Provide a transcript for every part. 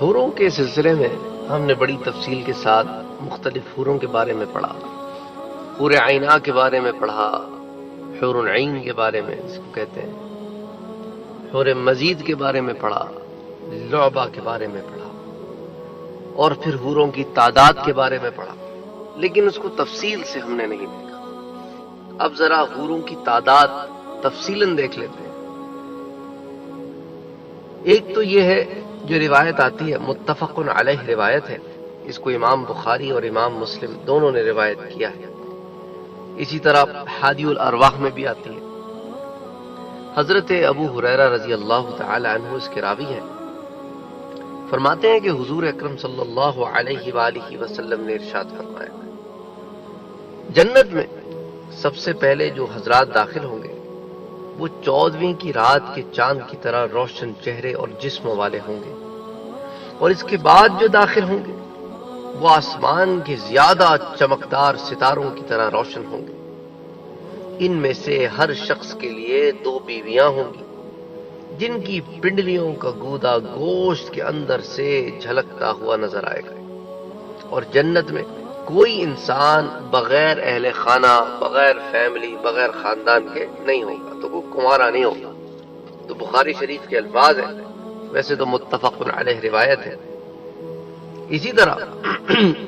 حوروں کے سلسلے میں ہم نے بڑی تفصیل کے ساتھ مختلف حوروں کے بارے میں پڑھا، حور عینا کے بارے میں پڑھا، حور العین کے بارے میں جس کو کہتے ہیں، حور مزید کے بارے میں پڑھا، لعبہ کے بارے میں پڑھا، اور پھر حوروں کی تعداد کے بارے میں پڑھا، لیکن اس کو تفصیل سے ہم نے نہیں دیکھا۔ اب ذرا حوروں کی تعداد تفصیلاً دیکھ لیتے ہیں۔ ایک تو یہ ہے جو روایت آتی ہے، متفق علیہ روایت ہے، اس کو امام بخاری اور امام مسلم دونوں نے روایت کیا ہے، اسی طرح حادی الارواح میں بھی آتی ہے۔ حضرت ابو ہریرہ رضی اللہ تعالی عنہ اس کے راوی ہیں، فرماتے ہیں کہ حضور اکرم صلی اللہ علیہ وآلہ وسلم نے ارشاد فرمایا، جنت میں سب سے پہلے جو حضرات داخل ہوں گے وہ 14ویں کی رات کے چاند کی طرح روشن چہرے اور جسم والے ہوں گے، اور اس کے بعد جو داخل ہوں گے وہ آسمان کے زیادہ چمکدار ستاروں کی طرح روشن ہوں گے۔ ان میں سے ہر شخص کے لیے 2 بیویاں ہوں گی جن کی پنڈلیوں کا گودا گوشت کے اندر سے جھلکتا ہوا نظر آئے گا، اور جنت میں کوئی انسان بغیر اہل خانہ، بغیر فیملی، بغیر خاندان کے نہیں ہوگا، تو وہ کنوارا نہیں ہوگا۔ تو بخاری شریف کے الفاظ ہیں، ویسے تو متفق علیہ روایت ہے۔ اسی طرح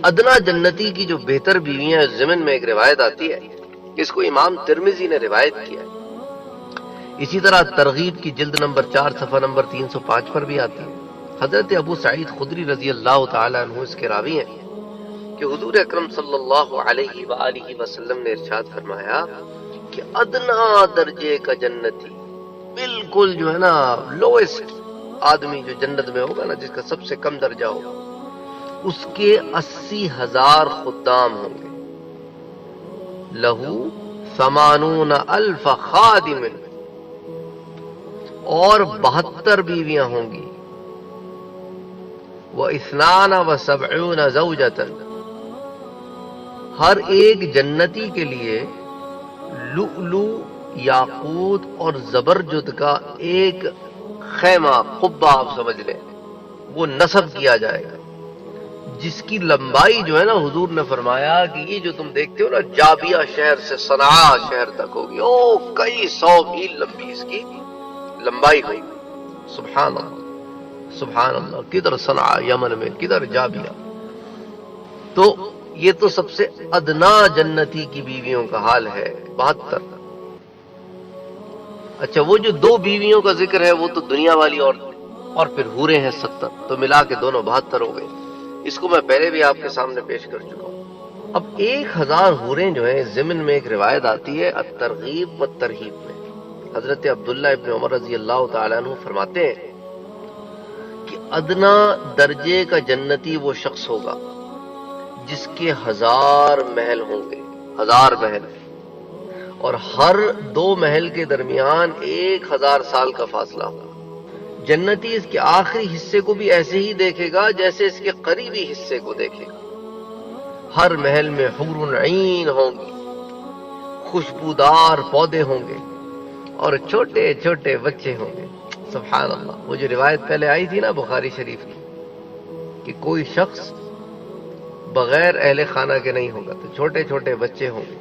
ادنا جنتی کی جو بہتر بیویاں ضمن میں ایک روایت آتی ہے، اس کو امام ترمذی نے روایت کیا ہے۔ اسی طرح ترغیب کی جلد نمبر 4 صفحہ نمبر 305 پر بھی آتی ہے۔ حضرت ابو سعید خدری رضی اللہ تعالی عنہ اس کے راوی ہیں کہ حضور اکرم صلی اللہ علیہ وآلہ وسلم نے ارشاد فرمایا کہ ادنا درجے کا جنتی، بالکل جو ہے نا لوئسٹ آدمی جو جنت میں ہوگا نا، جس کا سب سے کم درجہ ہوگا، اس کے 80,000 خدام ہوں گے، لہو 80,000 خادم، اور 72 بیویاں ہوں گی، و72 زوجۃ، ہر ایک جنتی کے لیے لؤلؤ، یاقوت اور زبرجد کا ایک خیمہ، قبہ آپ سمجھ لیں، وہ نصب کیا جائے گا، جس کی لمبائی جو ہے نا، حضور نے فرمایا کہ یہ جو تم دیکھتے ہو نا، جابیہ شہر سے صنعاء شہر تک ہوگی، کئی 100 میل لمبی اس کی لمبائی ہوگی۔ سبحان اللہ، سبحان اللہ، کدھر صنعاء یمن میں، کدھر جابیہ۔ تو یہ تو سب سے ادنا جنتی کی بیویوں کا حال ہے، 72۔ اچھا، وہ جو 2 بیویوں کا ذکر ہے وہ تو دنیا والی اور پھر حوریں ہیں 70، تو ملا کے دونوں 72 ہو گئے۔ اس کو میں پہلے بھی آپ کے سامنے پیش کر چکا ہوں۔ اب 1000 حوریں جو ہیں، ضمن میں ایک روایت آتی ہے الترغیب والترہیب میں، حضرت عبداللہ ابن عمر رضی اللہ تعالیٰ عنہ فرماتے ہیں کہ ادنا درجے کا جنتی وہ شخص ہوگا جس کے 1000 محل ہوں گے، 1000 محل، اور ہر 2 محل کے درمیان 1000 سال کا فاصلہ ہوگا۔ جنتی اس کے آخری حصے کو بھی ایسے ہی دیکھے گا جیسے اس کے قریبی حصے کو دیکھے گا۔ ہر محل میں حور عین ہوں گی، خوشبودار پودے ہوں گے، اور چھوٹے چھوٹے بچے ہوں گے۔ سبحان اللہ، وہ جو روایت پہلے آئی تھی نا بخاری شریف کی کہ کوئی شخص بغیر اہل خانہ کے نہیں ہوگا، تو چھوٹے چھوٹے بچے ہوں گے،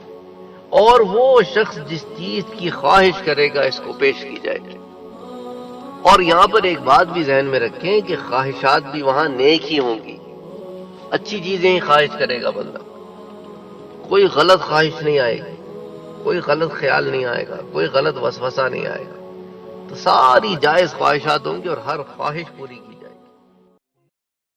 اور وہ شخص جس چیز کی خواہش کرے گا اس کو پیش کی جائے گی۔ اور یہاں پر ایک بات بھی ذہن میں رکھیں کہ خواہشات بھی وہاں نیک ہی ہوں گی، اچھی چیزیں ہی خواہش کرے گا بندہ، کوئی غلط خواہش نہیں آئے گی، کوئی غلط خیال نہیں آئے گا، کوئی غلط وسوسہ نہیں آئے گا، تو ساری جائز خواہشات ہوں گی اور ہر خواہش پوری کی